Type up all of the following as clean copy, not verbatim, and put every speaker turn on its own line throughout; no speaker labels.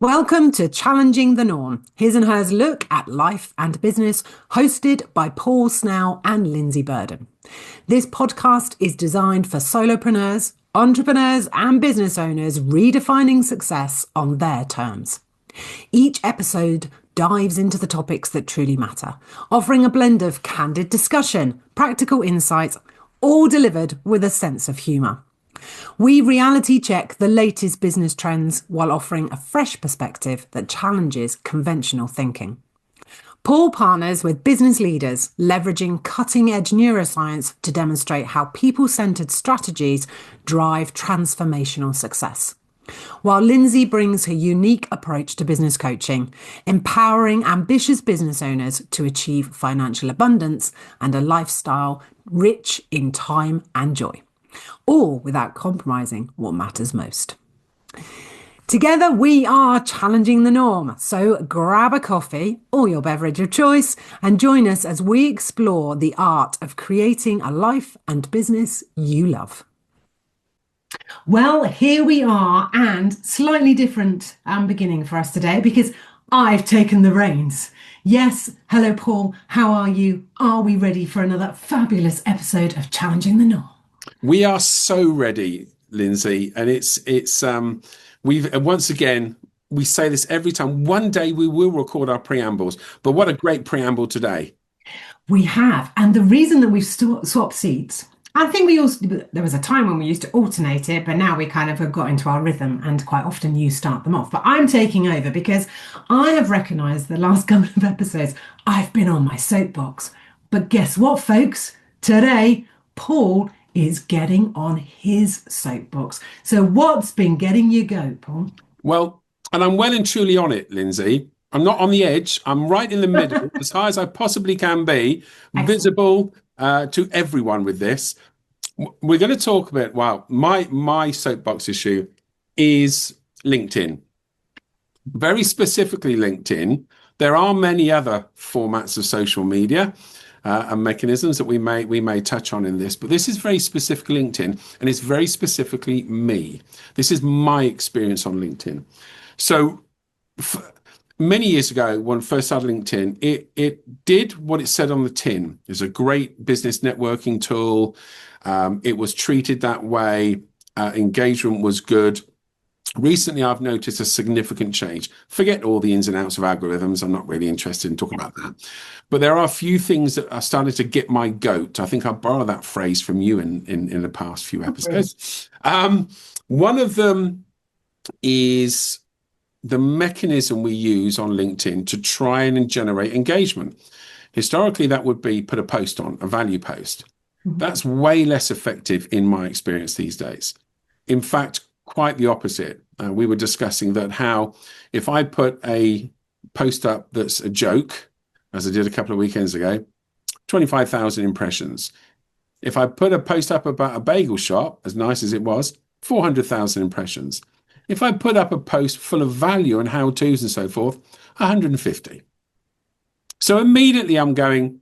Welcome to Challenging the Norm, his and hers look at life and business, hosted by Paul Snell and Lindsay Burden. This podcast is designed for solopreneurs, entrepreneurs, and business owners redefining success on their terms. Each episode dives into the topics that truly matter, offering a blend of candid discussion, practical insights, all delivered with a sense of humour. We reality check the latest business trends while offering a fresh perspective that challenges conventional thinking. Paul partners with business leaders, leveraging cutting-edge neuroscience to demonstrate how people-centered strategies drive transformational success. While Lindsay brings her unique approach to business coaching, empowering ambitious business owners to achieve financial abundance and a lifestyle rich in time and joy, all without compromising what matters most. Together, we are challenging the norm. So grab a coffee or your beverage of choice and join us as we explore the art of creating a life and business you love. Well, here we are, and slightly different beginning for us today because I've taken the reins. Yes, hello, Paul. How are you? Are we ready for another fabulous episode of Challenging the Norm?
We are so ready, Lindsay, and we've once again, we say this every time. One day we will record our preambles, but what a great preamble today.
We have, and the reason that we've swapped seats, I think there was a time when we used to alternate it, but now we kind of have got into our rhythm, and quite often you start them off. But I'm taking over because I have recognised the last couple of episodes I've been on my soapbox. But guess what, folks? Today, Paul is getting on his soapbox. So what's been getting you go, Paul?
Well, and I'm well and truly on it, Lindsay. I'm not on the edge. I'm right in the middle, as high as I possibly can be, visible to everyone with this. We're going to talk about, well, my soapbox issue is LinkedIn. Very specifically LinkedIn. There are many other formats of social media and mechanisms that we may touch on in this, but this is very specifically LinkedIn, and it's very specifically me. This is my experience on LinkedIn. So many years ago, when I first started LinkedIn, it did what it said on the tin. It was a great business networking tool. It was treated that way. Engagement was good. Recently, I've noticed a significant change. Forget all the ins and outs of algorithms. I'm not really interested in talking about that. But there are a few things that are starting to get my goat. I think I borrowed that phrase from you in the past few episodes. One of them is the mechanism we use on LinkedIn to try and generate engagement. Historically, that would be put a post on, a value post. That's way less effective in my experience these days. In fact, quite the opposite. We were discussing that how if I put a post up that's a joke, as I did a couple of weekends ago, 25,000 impressions. If I put a post up about a bagel shop, as nice as it was, 400,000 impressions. If I put up a post full of value and how-tos and so forth, 150. So immediately I'm going,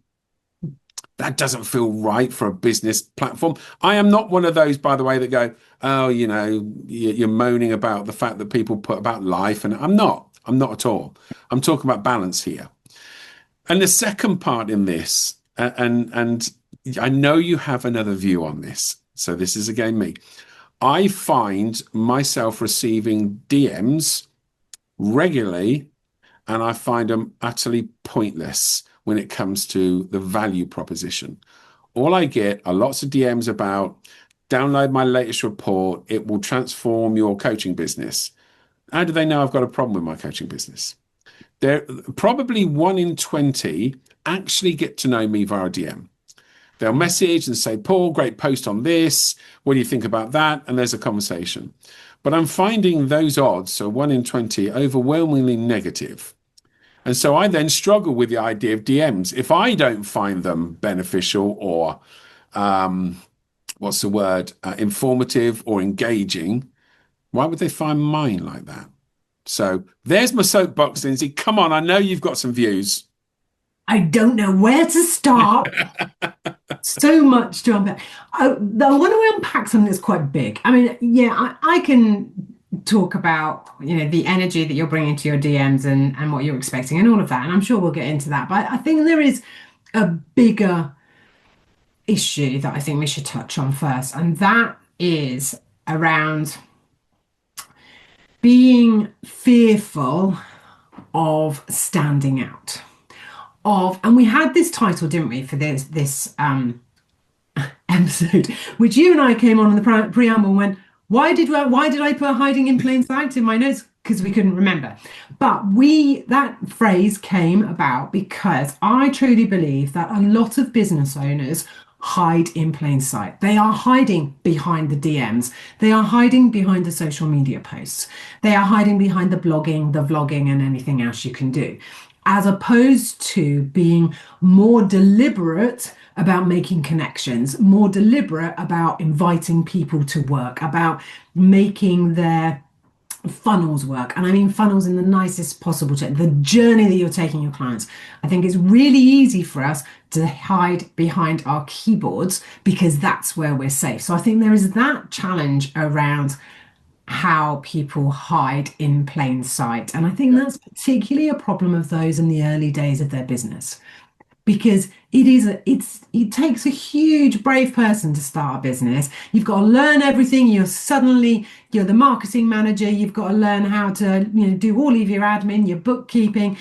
that doesn't feel right for a business platform. I am not one of those, by the way, that go, oh, you're moaning about the fact that people put about life. And I'm not at all. I'm talking about balance here. And the second part in this, and I know you have another view on this. So this is again me. I find myself receiving DMs regularly, and I find them utterly pointless when it comes to the value proposition. All I get are lots of DMs about download my latest report. It will transform your coaching business. How do they know I've got a problem with my coaching business? They're probably 1 in 20 actually get to know me via DM. They'll message and say, Paul, great post on this. What do you think about that? And there's a conversation. But I'm finding those odds, so 1 in 20, overwhelmingly negative. And so I then struggle with the idea of DMs. If I don't find them beneficial or, informative or engaging, why would they find mine like that? So there's my soapbox, Lindsay. Come on, I know you've got some views.
I don't know where to start. So much to unpack. I want to unpack something that's quite big. I mean, yeah, I can talk about, the energy that you're bringing to your DMs and what you're expecting and all of that. And I'm sure we'll get into that. But I think there is a bigger issue that I think we should touch on first. And that is around being fearful of standing out. And we had this title, didn't we, for this episode, which you and I came on in the preamble and went, why did I put hiding in plain sight in my notes? Because we couldn't remember. But that phrase came about because I truly believe that a lot of business owners hide in plain sight. They are hiding behind the DMs. They are hiding behind the social media posts. They are hiding behind the blogging, the vlogging, and anything else you can do, as opposed to being more deliberate about making connections, more deliberate about inviting people to work, about making their funnels work. And I mean funnels in the nicest possible way, the journey that you're taking your clients. I think it's really easy for us to hide behind our keyboards because that's where we're safe. So I think there is that challenge around how people hide in plain sight. And I think that's particularly a problem of those in the early days of their business, because it takes a huge brave person to start a business. You've got to learn everything. You're the marketing manager. You've got to learn how to do all of your admin, your bookkeeping,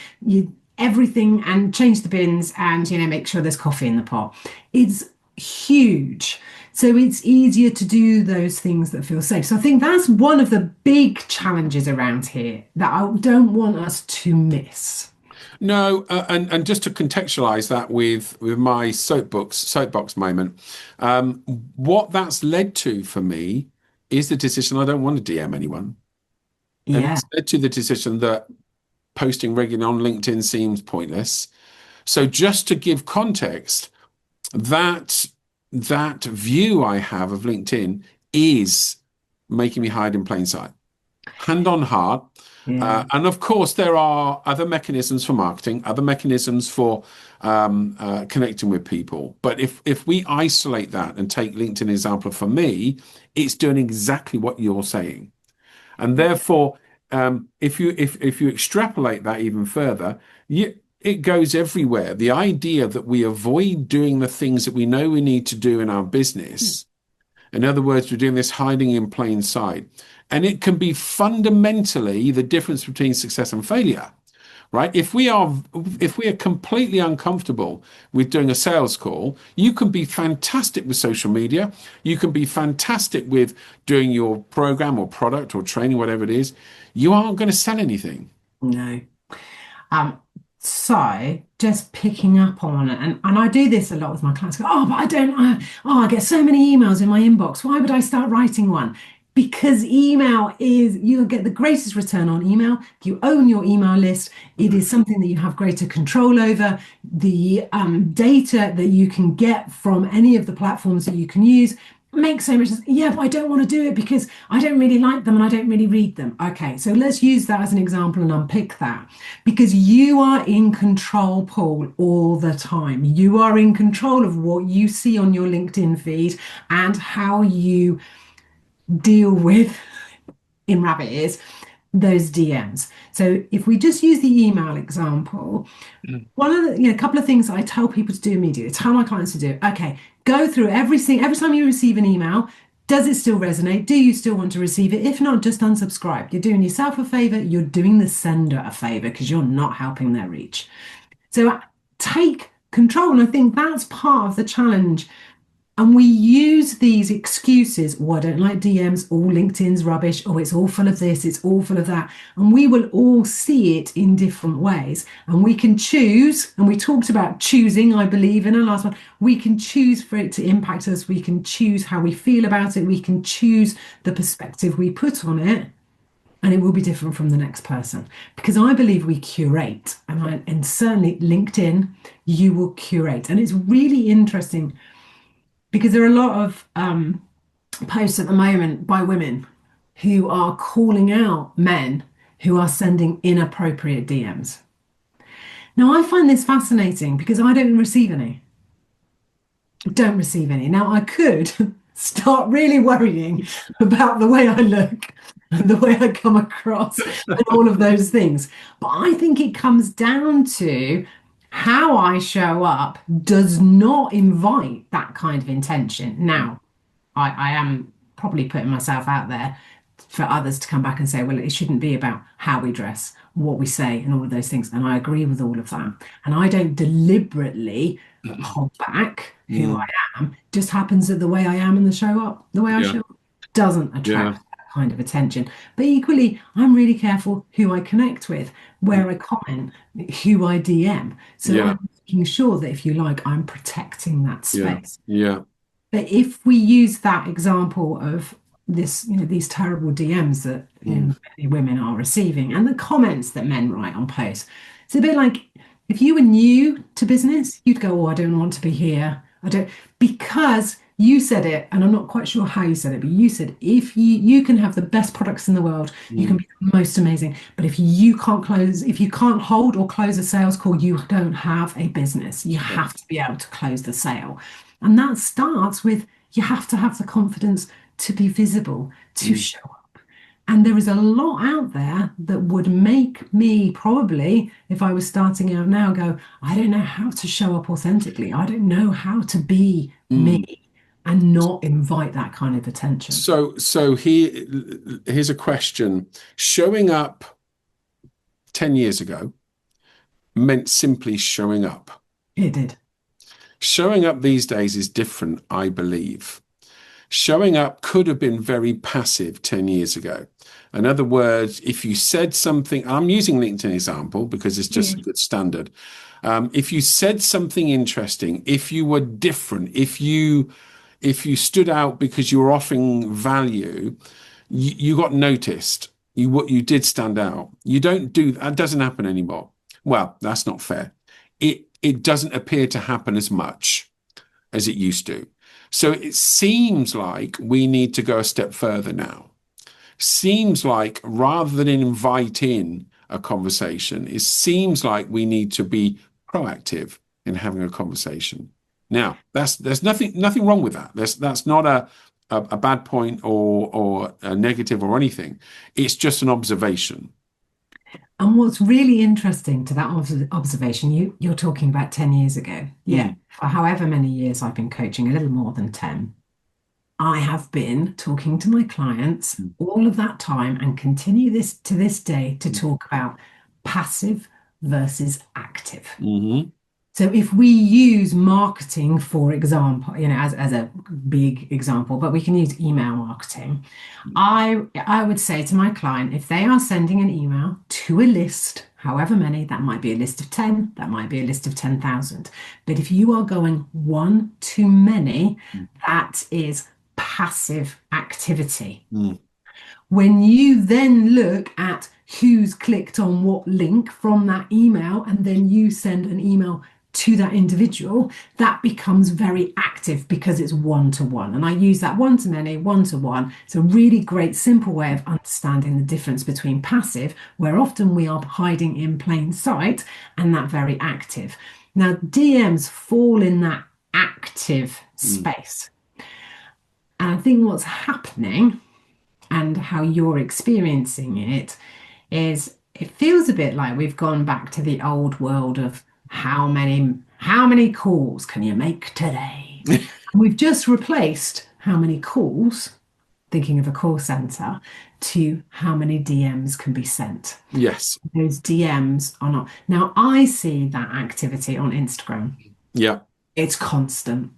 everything, and change the bins and make sure there's coffee in the pot. It's huge. So it's easier to do those things that feel safe. So I think that's one of the big challenges around here that I don't want us to miss.
No, and just to contextualize that with my soapbox moment, what that's led to for me is the decision I don't want to DM anyone. Yeah. And it's led to the decision that posting regularly on LinkedIn seems pointless. So just to give context, that view I have of LinkedIn is making me hide in plain sight. Hand on heart. Yeah. And of course, there are other mechanisms for marketing, other mechanisms for connecting with people. But if we isolate that and take LinkedIn example for me, it's doing exactly what you're saying. And therefore, if you extrapolate that even further, it goes everywhere. The idea that we avoid doing the things that we know we need to do in our business. In other words, we're doing this hiding in plain sight. And it can be fundamentally the difference between success and failure, right? If we are completely uncomfortable with doing a sales call, you can be fantastic with social media. You can be fantastic with doing your program or product or training, whatever it is. You aren't going to sell anything.
No. So just picking up on it, and I do this a lot with my clients. But I get so many emails in my inbox. Why would I start writing one? Because you'll get the greatest return on email. You own your email list. It is something that you have greater control over. The data that you can get from any of the platforms that you can use makes so much sense. Yeah, but I don't want to do it because I don't really like them and I don't really read them. Okay, so let's use that as an example and unpick that. Because you are in control, Paul, all the time. You are in control of what you see on your LinkedIn feed and how you deal with, in rabbit ears, those DMs. So if we just use the email example, one of the, a couple of things I tell people to do immediately, tell my clients to do, okay, go through every time you receive an email, does it still resonate? Do you still want to receive it? If not, just unsubscribe. You're doing yourself a favor, you're doing the sender a favor because you're not helping their reach. So take control. And I think that's part of the challenge. And we use these excuses. Oh, I don't like DMs. Oh, LinkedIn's rubbish. Oh, it's all full of this. It's all full of that. And we will all see it in different ways. And we can choose. And we talked about choosing, I believe, in our last one. We can choose for it to impact us. We can choose how we feel about it. We can choose the perspective we put on it. And it will be different from the next person. Because I believe we curate. And certainly LinkedIn, you will curate. And it's really interesting, because there are a lot of posts at the moment by women who are calling out men who are sending inappropriate DMs. Now, I find this fascinating because I don't receive any. Don't receive any. Now, I could start really worrying about the way I look the way I come across, and all of those things. But I think it comes down to how I show up does not invite that kind of intention. Now, I am probably putting myself out there for others to come back and say, well, it shouldn't be about how we dress, what we say, and all of those things. And I agree with all of that. And I don't deliberately hold back who I am. It just happens that the way I am and the way I show up doesn't attract that kind of attention. But equally, I'm really careful who I connect with, where I comment, who I DM. So I'm making sure that, if you like, I'm protecting that space. But if we use that example of this, these terrible DMs that many women are receiving, and the comments that men write on posts, it's a bit like, if you were new to business, you'd go, oh, I don't want to be here. I don't, because you said it, and I'm not quite sure how you said it, but you said, if you can have the best products in the world, you can be the most amazing, but if you can't hold or close a sales call, you don't have a business. You have to be able to close the sale. And that starts with, you have to have the confidence to be visible, to show up. And there is a lot out there that would make me, probably, if I was starting out now, go, I don't know how to show up authentically. I don't know how to be me and not invite that kind of attention.
So here's a question. Showing up 10 years ago meant simply showing up.
It did.
Showing up these days is different, I believe. Showing up could have been very passive 10 years ago. In other words, if you said something, I'm using LinkedIn example because it's just a good standard. If you said something interesting, if you were different, if you stood out because you were offering value, you got noticed. You did stand out. You don't do that. Doesn't happen anymore. Well, that's not fair. It doesn't appear to happen as much as it used to. So it seems like we need to go a step further now. Seems like, rather than invite in a conversation, it seems like we need to be proactive in having a conversation. Now, there's nothing wrong with that. That's not a bad point or a negative or anything. It's just an observation.
And what's really interesting to that observation, you're talking about 10 years ago. For however many years I've been coaching, a little more than 10, I have been talking to my clients all of that time, and continue this to this day, to talk about passive versus active. So if we use marketing, for example, as a big example, but we can use email marketing. I would say to my client, if they are sending an email to a list, however many, that might be a list of 10, that might be a list of 10,000. But if you are going one too many, that is passive activity. When you then look at who's clicked on what link from that email, and then you send an email to that individual, that becomes very active because it's one-to-one. And I use that one-to-many, one-to-one. It's a really great, simple way of understanding the difference between passive, where often we are hiding in plain sight, and that very active. Now, DMs fall in that active space. And I think what's happening, and how you're experiencing it, is it feels a bit like we've gone back to the old world of how many calls can you make today? We've just replaced how many calls, thinking of a call center, to how many DMs can be sent.
Yes.
Those DMs are not. Now, I see that activity on Instagram.
Yeah.
It's constant.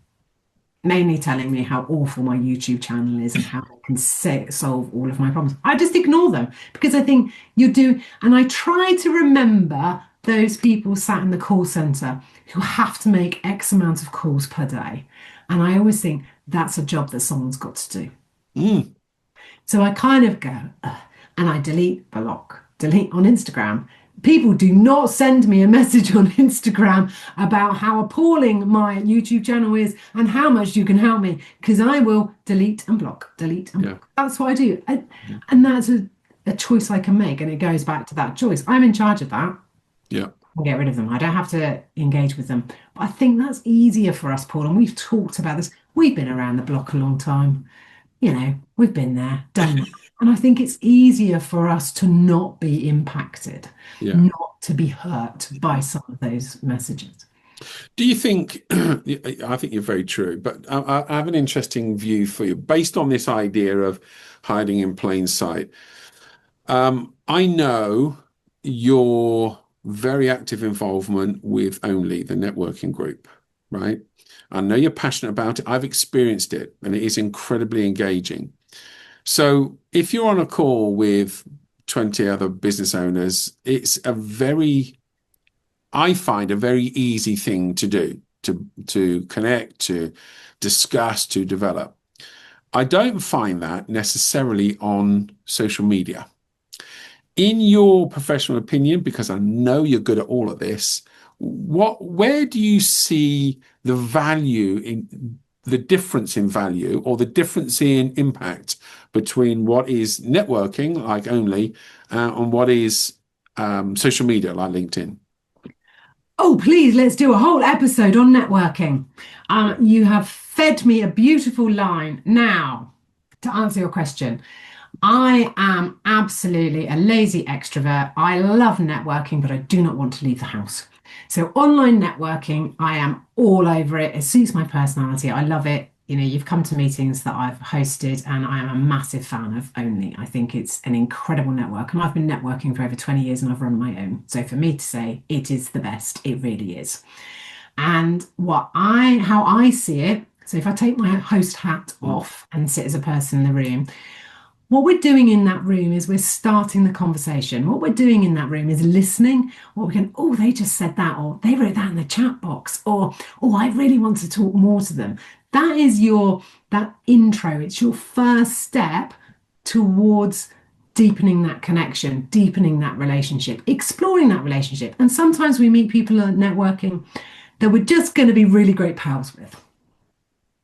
Mainly telling me how awful my YouTube channel is and how I can solve all of my problems. I just ignore them because I think you do. And I try to remember those people sat in the call center who have to make X amount of calls per day. And I always think that's a job that someone's got to do. So I kind of go, and I delete on Instagram. People do not send me a message on Instagram about how appalling my YouTube channel is and how much you can help me, because I will delete and block. That's what I do. And that's a choice I can make. And it goes back to that choice. I'm in charge of that.
Yeah.
I'll get rid of them. I don't have to engage with them. But I think that's easier for us, Paul. And we've talked about this. We've been around the block a long time. we've been there, done that. And I think it's easier for us to not be impacted,
Yeah.
not to be hurt by some of those messages.
Do you think, I think you're very true, but I have an interesting view for you based on this idea of hiding in plain sight. I know your very active involvement with Only, the networking group, right? I know you're passionate about it. I've experienced it, and it is incredibly engaging. So if you're on a call with 20 other business owners, it's I find a very easy thing to do, to connect, to discuss, to develop. I don't find that necessarily on social media. In your professional opinion, because I know you're good at all of this, where do you see the value in the difference in value or the difference in impact between what is networking, like Only, and what is social media, like LinkedIn?
Oh, please, let's do a whole episode on networking. You have fed me a beautiful line. Now, to answer your question, I am absolutely a lazy extrovert. I love networking, but I do not want to leave the house. So online networking, I am all over it. It suits my personality. I love it. You've come to meetings that I've hosted, and I am a massive fan of Only. I think it's an incredible network, and I've been networking for over 20 years, and I've run my own. So for me to say it is the best, it really is. And how I see it, so if I take my host hat off and sit as a person in the room, what we're doing in that room is we're starting the conversation. What we're doing in that room is listening. What we can, oh, they just said that, or they wrote that in the chat box, or, oh, I really want to talk more to them. That is that intro. It's your first step towards deepening that connection, deepening that relationship, exploring that relationship. And sometimes we meet people at networking that we're just going to be really great pals with.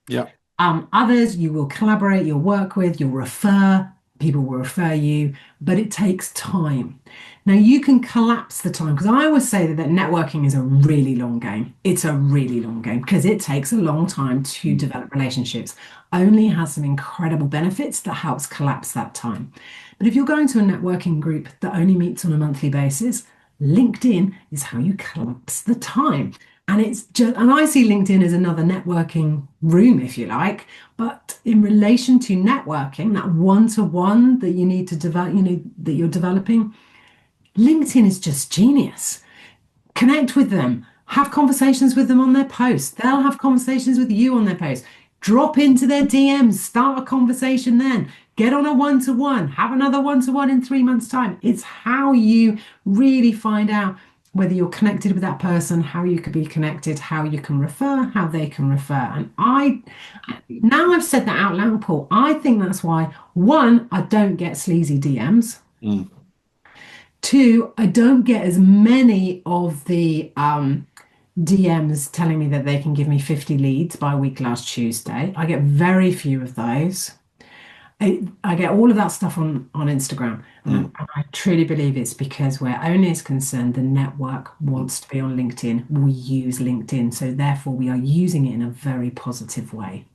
Yeah.
Others you will collaborate, you'll work with, you'll refer, people will refer you, but it takes time. Now you can collapse the time, because I always say that networking is a really long game. It's a really long game because it takes a long time to develop relationships. Only has some incredible benefits that helps collapse that time. But if you're going to a networking group that only meets on a monthly basis, LinkedIn is how you collapse the time. And I see LinkedIn as another networking room, if you like. But in relation to networking, that one-to-one that you need to develop, that you're developing, LinkedIn is just genius. Connect with them, have conversations with them on their posts. They'll have conversations with you on their posts. Drop into their DMs, start a conversation then. Get on a one-to-one, have another one-to-one in 3 months' time. It's how you really find out whether you're connected with that person, how you could be connected, how you can refer, how they can refer. And now I've said that out loud, Paul, I think that's why, one, I don't get sleazy DMs. Two, I don't get as many of the DMs telling me that they can give me 50 leads by week last Tuesday. I get very few of those. I get all of that stuff on Instagram. And I truly believe it's because where Only is concerned, the network wants to be on LinkedIn. We use LinkedIn. So therefore, we are using it in a very positive way.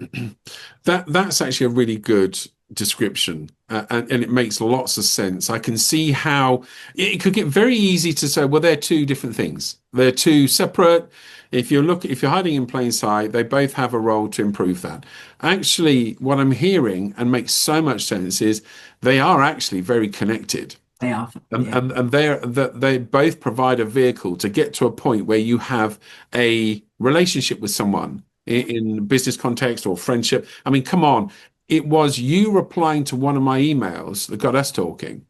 That's actually a really good description, and it makes lots of sense. I can see how it could get very easy to say, well, they're two different things. They're two separate. If you're hiding in plain sight, they both have a role to improve that. Actually, what I'm hearing, and makes so much sense, is they are actually very connected.
They are.
And they both provide a vehicle to get to a point where you have a relationship with someone in business context or friendship. I mean, come on. It was you replying to one of my emails that got us talking.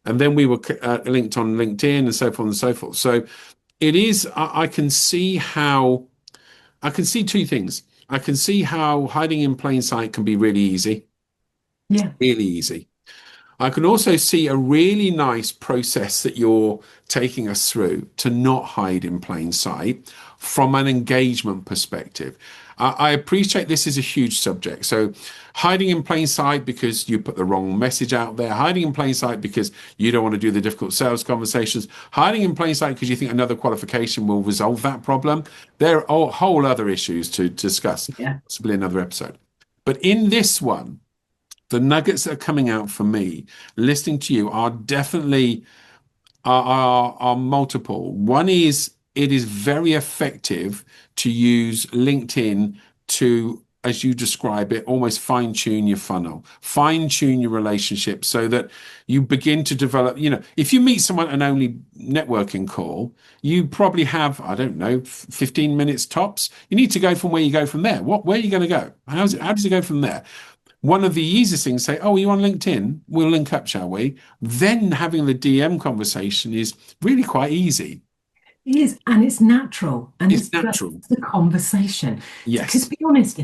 And then we were linked on LinkedIn and so forth and so forth. So it is, I can see two things. I can see how hiding in plain sight can be really easy.
Yeah.
Really easy. I can also see a really nice process that you're taking us through to not hide in plain sight from an engagement perspective. I appreciate this is a huge subject. So hiding in plain sight because you put the wrong message out there, hiding in plain sight because you don't want to do the difficult sales conversations, hiding in plain sight because you think another qualification will resolve that problem. There are whole other issues to discuss, possibly another episode. But in this one, the nuggets that are coming out for me, listening to you, are definitely are multiple. One is it is very effective to use LinkedIn to, as you describe it, almost fine-tune your funnel, fine-tune your relationship so that you begin to develop, if you meet someone at an only networking call, you probably have, I don't know, 15 minutes tops. You need to go from where you go from there. Where are you going to go? How does it go from there? One of the easiest things, say, oh, are you on LinkedIn? We'll link up, shall we? Then having the DM conversation is really quite easy.
It is, and it's natural. And
it's natural.
Just the conversation.
Yes.
Because to be honest,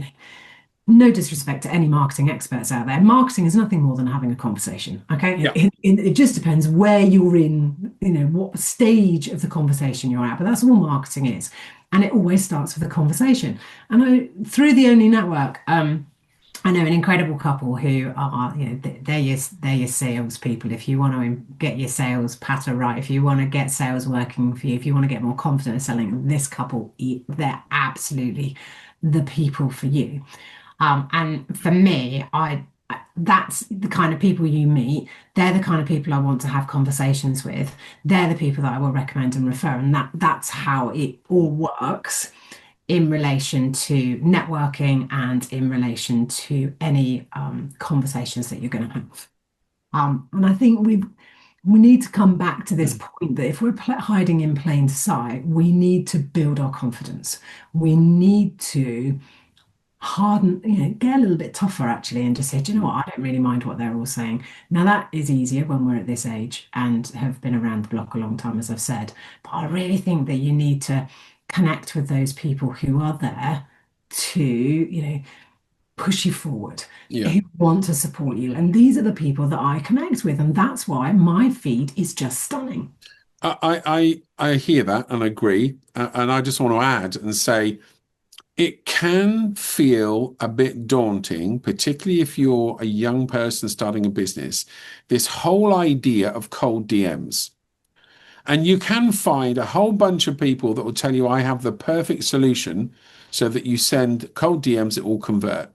no disrespect to any marketing experts out there, marketing is nothing more than having a conversation. Okay.
Yeah.
It just depends where you're in, what stage of the conversation you're at, but that's all marketing is. And it always starts with a conversation. And through the Only Network, I know an incredible couple who are, they're your sales people. If you want to get your sales patter right, if you want to get sales working for you, if you want to get more confident in selling, this couple, they're absolutely the people for you. And for me, that's the kind of people you meet. They're the kind of people I want to have conversations with. They're the people that I will recommend and refer. And that's how it all works in relation to networking and in relation to any conversations that you're going to have. And I think we need to come back to this point that if we're hiding in plain sight, we need to build our confidence. We need to harden, get a little bit tougher actually, and just say, do you know what, I don't really mind what they're all saying. Now that is easier when we're at this age and have been around the block a long time, as I've said. But I really think that you need to connect with those people who are there to, push you forward, who want to support you. And these are the people that I connect with. And that's why my feed is just stunning.
I hear that and agree. And I just want to add and say, it can feel a bit daunting, particularly if you're a young person starting a business, this whole idea of cold DMs. And you can find a whole bunch of people that will tell you, I have the perfect solution so that you send cold DMs that will convert.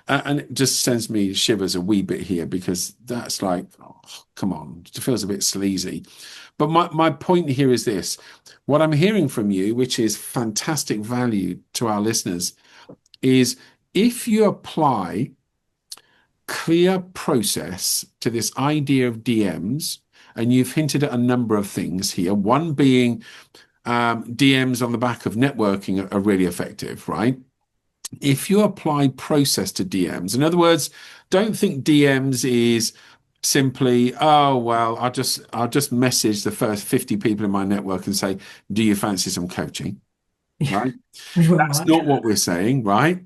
And it just sends me shivers a wee bit here, because that's like, oh, come on, it feels a bit sleazy. But my point here is this. What I'm hearing from you, which is fantastic value to our listeners, is if you apply clear process to this idea of DMs, and you've hinted at a number of things here, one being DMs on the back of networking are really effective, right? If you apply process to DMs, in other words, don't think DMs is simply, oh, well, I'll just message the first 50 people in my network and say, do you fancy some coaching? Right? That's not what we're saying, right?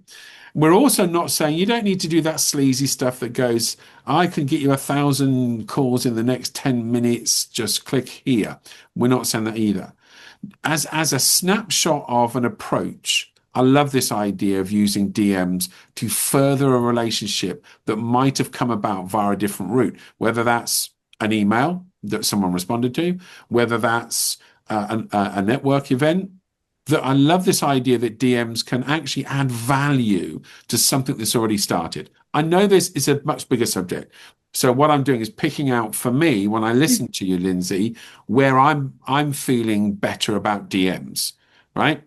We're also not saying you don't need to do that sleazy stuff that goes, I can get you 1,000 calls in the next 10 minutes, just click here. We're not saying that either. As a snapshot of an approach, I love this idea of using DMs to further a relationship that might have come about via a different route, whether that's an email that someone responded to, whether that's a network event. That I love this idea that DMs can actually add value to something that's already started. I know this is a much bigger subject. So what I'm doing is picking out, for me, when I listen to you, Lindsay, where I'm feeling better about DMs, right?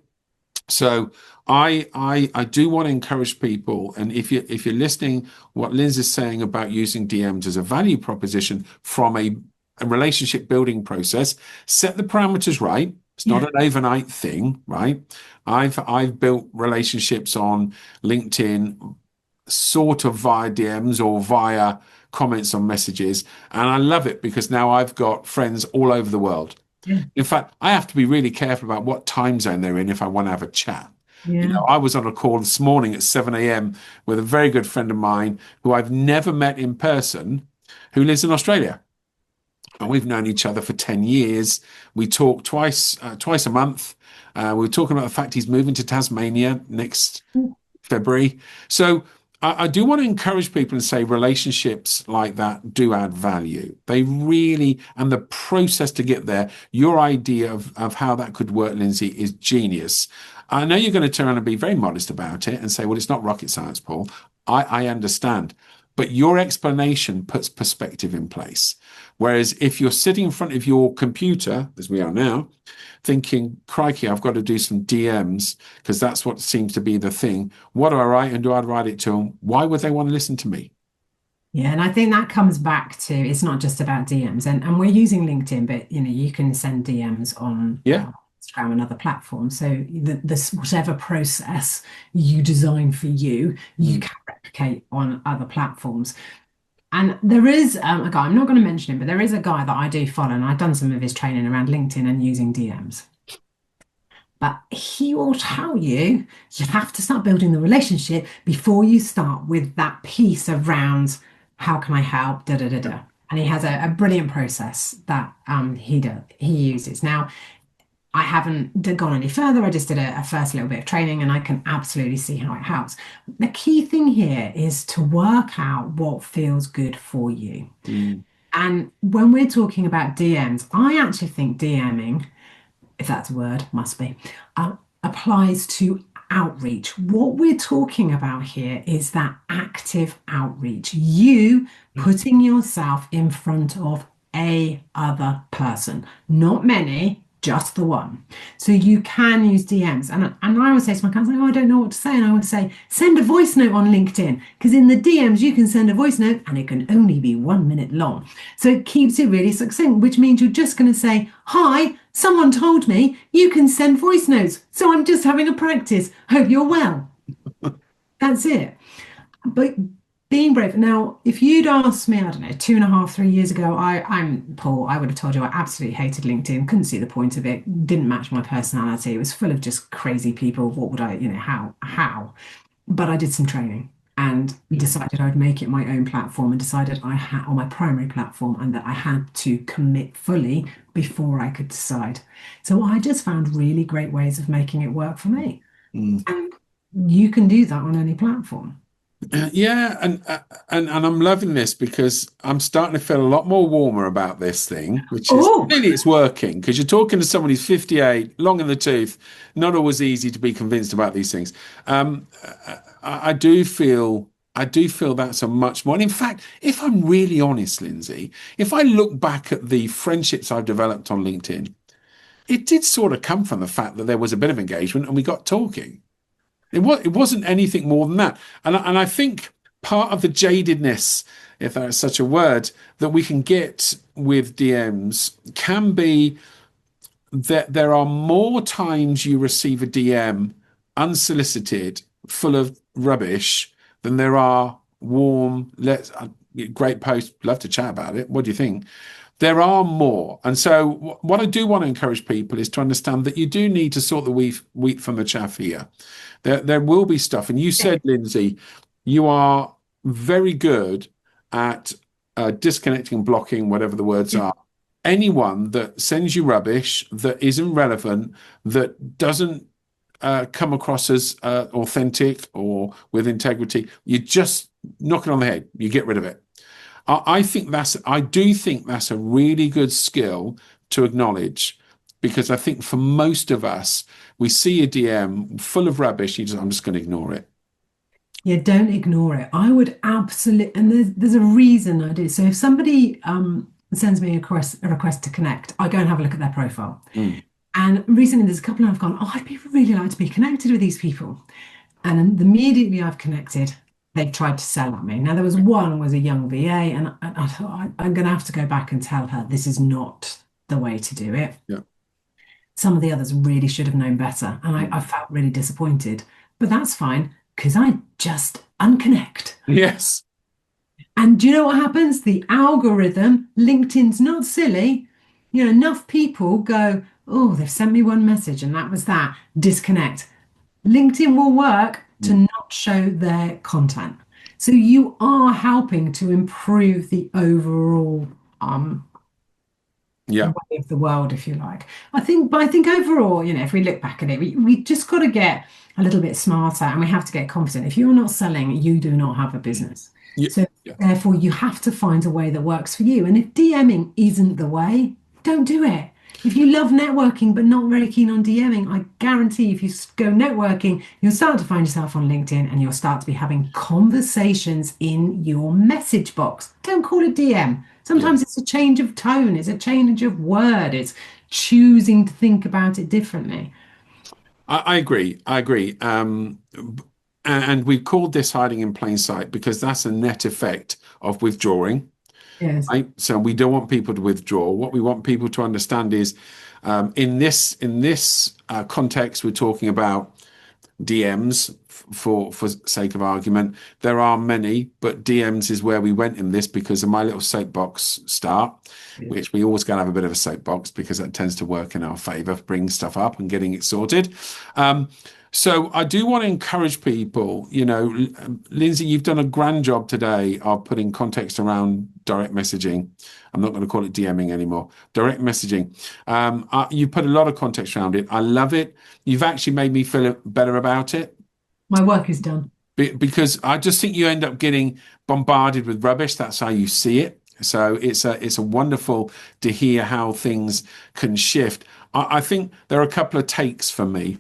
So I do want to encourage people, and if you're listening, what Lindsay is saying about using DMs as a value proposition from a relationship building process, set the parameters right. It's not an overnight thing, right? I've built relationships on LinkedIn sort of via DMs or via comments on messages. And I love it because now I've got friends all over the world. Yeah. In fact, I have to be really careful about what time zone they're in if I want to have a chat. Yeah. I was on a call this morning at 7 a.m. with a very good friend of mine who I've never met in person, who lives in Australia. And we've known each other for 10 years. We talk twice a month. We were talking about the fact he's moving to Tasmania next February. So I do want to encourage people and say relationships like that do add value. They really, and the process to get there, your idea of how that could work, Lindsay, is genius. I know you're going to turn around and be very modest about it and say, well, it's not rocket science, Paul. I understand. but your explanation puts perspective in place. Whereas if you're sitting in front of your computer, as we are now, thinking, crikey, I've got to do some DMs because that's what seems to be the thing. What do I write, and do I write it to them? Why would they want to listen to me?
Yeah, and I think that comes back to, it's not just about DMs, and we're using LinkedIn, but you can send DMs on Instagram and other platforms. So this whatever process you design for you, you can replicate on other platforms. And there is a guy, I'm not going to mention him, but there is a guy that I do follow, and I've done some of his training around LinkedIn and using DMs. But he will tell you, you have to start building the relationship before you start with that piece around how can I help, da da da da. And he has a brilliant process that he uses. Now, I haven't gone any further. I just did a first little bit of training, and I can absolutely see how it helps. The key thing here is to work out what feels good for you. And when we're talking about DMs, I actually think DMing, if that's a word, must be, applies to outreach. What we're talking about here is that active outreach. You putting yourself in front of a other person, not many, just the one. So you can use DMs. And I always say to my clients, oh, I don't know what to say. And I always say, send a voice note on LinkedIn, because in the DMs, you can send a voice note and it can only be 1 minute long. So it keeps it really succinct, which means you're just going to say, hi, someone told me you can send voice notes. So I'm just having a practice. Hope you're well. That's it. But being brave. Now, if you'd asked me, I don't know, 2.5, 3 years ago, I'm Paul, I would have told you I absolutely hated LinkedIn, couldn't see the point of it, didn't match my personality. It was full of just crazy people. What would I, how? But I did some training and decided I would make it my own platform, and decided I had on my primary platform, and that I had to commit fully before I could decide. So I just found really great ways of making it work for me. And you can do that on any platform.
Yeah, and I'm loving this, because I'm starting to feel a lot more warmer about this thing, which is really, it's working, because you're talking to someone who's 58, long in the tooth, not always easy to be convinced about these things. I do feel that's a much more, and in fact, if I'm really honest, Lindsay, if I look back at the friendships I've developed on LinkedIn, it did sort of come from the fact that there was a bit of engagement and we got talking. It wasn't anything more than that. And I think part of the jadedness, if that's such a word, that we can get with DMs can be that there are more times you receive a DM unsolicited, full of rubbish, than there are warm, great post, love to chat about it. What do you think? There are more. And so what I do want to encourage people is to understand that you do need to sort the wheat from the chaff here. There will be stuff. And you said, Lindsay, you are very good at disconnecting, blocking, whatever the words are. Anyone that sends you rubbish, that isn't relevant, that doesn't come across as authentic or with integrity, you just knock it on the head. You get rid of it. I do think that's a really good skill to acknowledge, because I think for most of us, we see a DM full of rubbish, I'm just going to ignore it.
Yeah, don't ignore it. I would absolutely, and there's a reason I do. So if somebody sends me a request to connect, I go and have a look at their profile. And recently there's a couple I've gone, I'd really like to be connected with these people. And immediately I've connected, they've tried to sell at me. Now, there was one was a young VA, and I thought, I'm going to have to go back and tell her this is not the way to do it.
Yeah.
Some of the others really should have known better, and I felt really disappointed. But that's fine, because I just unconnect.
Yes.
And do you know what happens? The algorithm, LinkedIn's not silly. Enough people go, oh, they've sent me one message, and that was that. Disconnect. LinkedIn will work to not show their content. So you are helping to improve the overall way of the world, if you like. I think overall, if we look back at it, we just got to get a little bit smarter, and we have to get confident. If you're not selling, you do not have a business. Therefore, you have to find a way that works for you. And if DMing isn't the way, don't do it. If you love networking but not very keen on DMing, I guarantee if you go networking, you'll start to find yourself on LinkedIn and you'll start to be having conversations in your message box. Don't call it DM. Sometimes it's a change of tone, it's a change of word, it's choosing to think about it differently.
I agree. And we've called this hiding in plain sight because that's a net effect of withdrawing.
Yes.
Right? So we don't want people to withdraw. What we want people to understand is, in this context, we're talking about DMs for sake of argument. There are many, but DMs is where we went in this because of my little soapbox start, which we always got to have a bit of a soapbox because that tends to work in our favor, bring stuff up and getting it sorted. So I do want to encourage people, Lindsay, you've done a grand job today of putting context around direct messaging. I'm not going to call it DMing anymore. Direct messaging. You put a lot of context around it. I love it. You've actually made me feel better about it.
My work is done.
Because I just think you end up getting bombarded with rubbish. That's how you see it. So it's a wonderful to hear how things can shift. I think there are a couple of takes for me.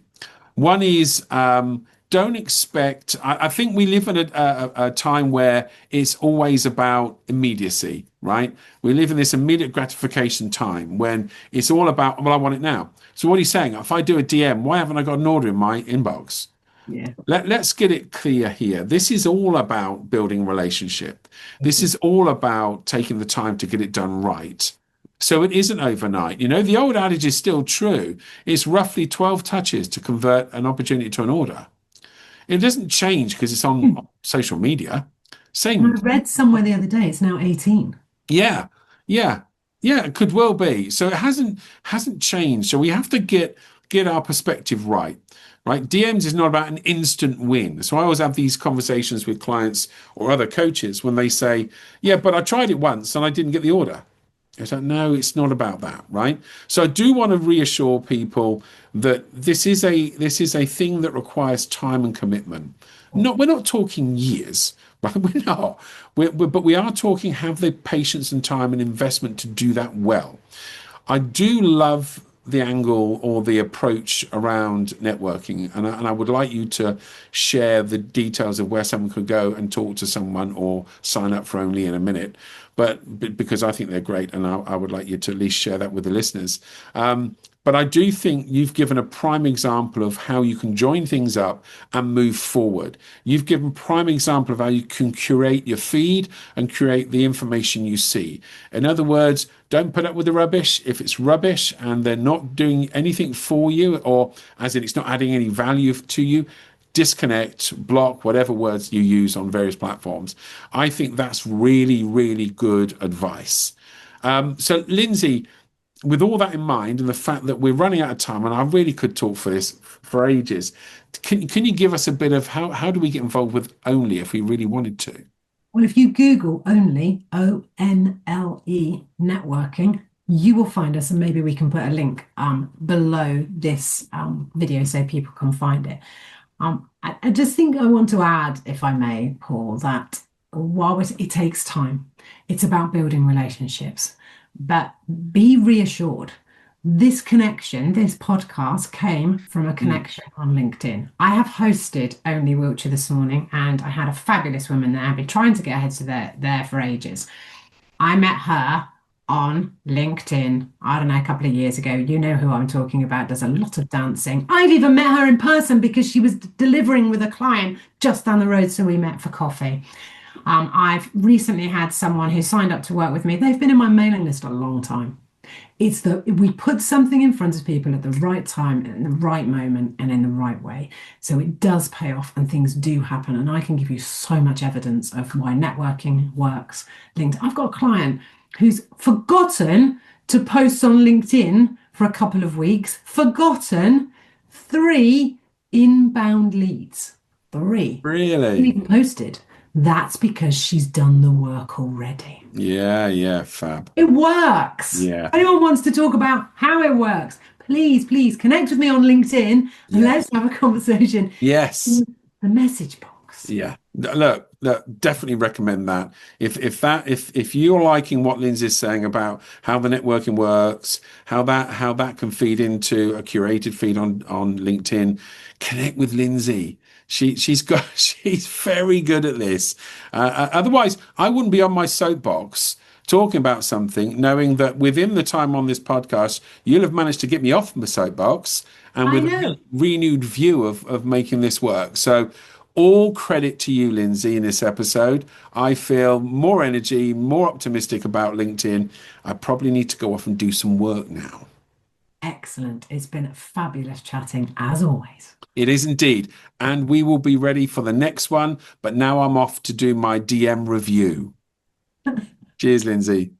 One is don't expect. I think we live in a time where it's always about immediacy, right? We live in this immediate gratification time when it's all about, well, I want it now. So what are you saying? If I do a DM, why haven't I got an order in my inbox?
Yeah.
Let's get it clear here. This is all about building relationship. This is all about taking the time to get it done right. So it isn't overnight. The old adage is still true. It's roughly 12 touches to convert an opportunity to an order. It doesn't change because it's on social media. Same.
I read somewhere the other day, it's now 18.
Yeah, it could well be. So it hasn't changed. So we have to get our perspective right. Right? DMs is not about an instant win. So I always have these conversations with clients or other coaches when they say, yeah, but I tried it once and I didn't get the order. I said, no, it's not about that, right? So I do want to reassure people that this is a thing that requires time and commitment. We're not talking years, right? We're not. But we are talking have the patience and time and investment to do that well. I do love the angle or the approach around networking, and I would like you to share the details of where someone could go and talk to someone or sign up for Only in a minute. But because I think they're great, and I would like you to at least share that with the listeners. But I do think you've given a prime example of how you can join things up and move forward. You've given prime example of how you can curate your feed and curate the information you see. In other words, don't put up with the rubbish. If it's rubbish and they're not doing anything for you, or as in it's not adding any value to you, disconnect, block, whatever words you use on various platforms. I think that's really, really good advice. So Lindsay, with all that in mind and the fact that we're running out of time, and I really could talk for this for ages, can you give us a bit of how do we get involved with Only if we really wanted to?
Well, if you Google Only, ONLE networking, you will find us, and maybe we can put a link below this video so people can find it. I just think I want to add, if I may, Paul, that while it takes time, it's about building relationships. But be reassured, this connection, this podcast came from a connection on LinkedIn. I have hosted Only Wiltshire this morning, and I had a fabulous woman there. I've been trying to get her to there for ages. I met her on LinkedIn, I don't know, a couple of years ago. You know who I'm talking about, does a lot of dancing. I've even met her in person because she was delivering with a client just down the road, so we met for coffee. I've recently had someone who signed up to work with me. They've been in my mailing list a long time. It's that we put something in front of people at the right time, in the right moment, and in the right way. So it does pay off and things do happen. And I can give you so much evidence of why networking works. I've got a client who's forgotten to post on LinkedIn for a couple of weeks, forgotten 3 inbound leads. 3.
Really?
Even posted. That's because she's done the work already.
Yeah, fab.
It works.
Yeah.
Anyone wants to talk about how it works, please connect with me on LinkedIn and let's have a conversation.
Yes.
In the message box.
Yeah. Look, definitely recommend that. If you're liking what Lindsay's saying about how the networking works, how that can feed into a curated feed on LinkedIn, connect with Lindsay. She's very good at this. Otherwise, I wouldn't be on my soapbox talking about something, knowing that within the time on this podcast, you'll have managed to get me off my soapbox and with a renewed view of making this work. So all credit to you, Lindsay, in this episode. I feel more energy, more optimistic about LinkedIn. I probably need to go off and do some work now.
Excellent. It's been fabulous chatting as always.
It is indeed. And we will be ready for the next one. But now I'm off to do my DM review. Cheers, Lindsay.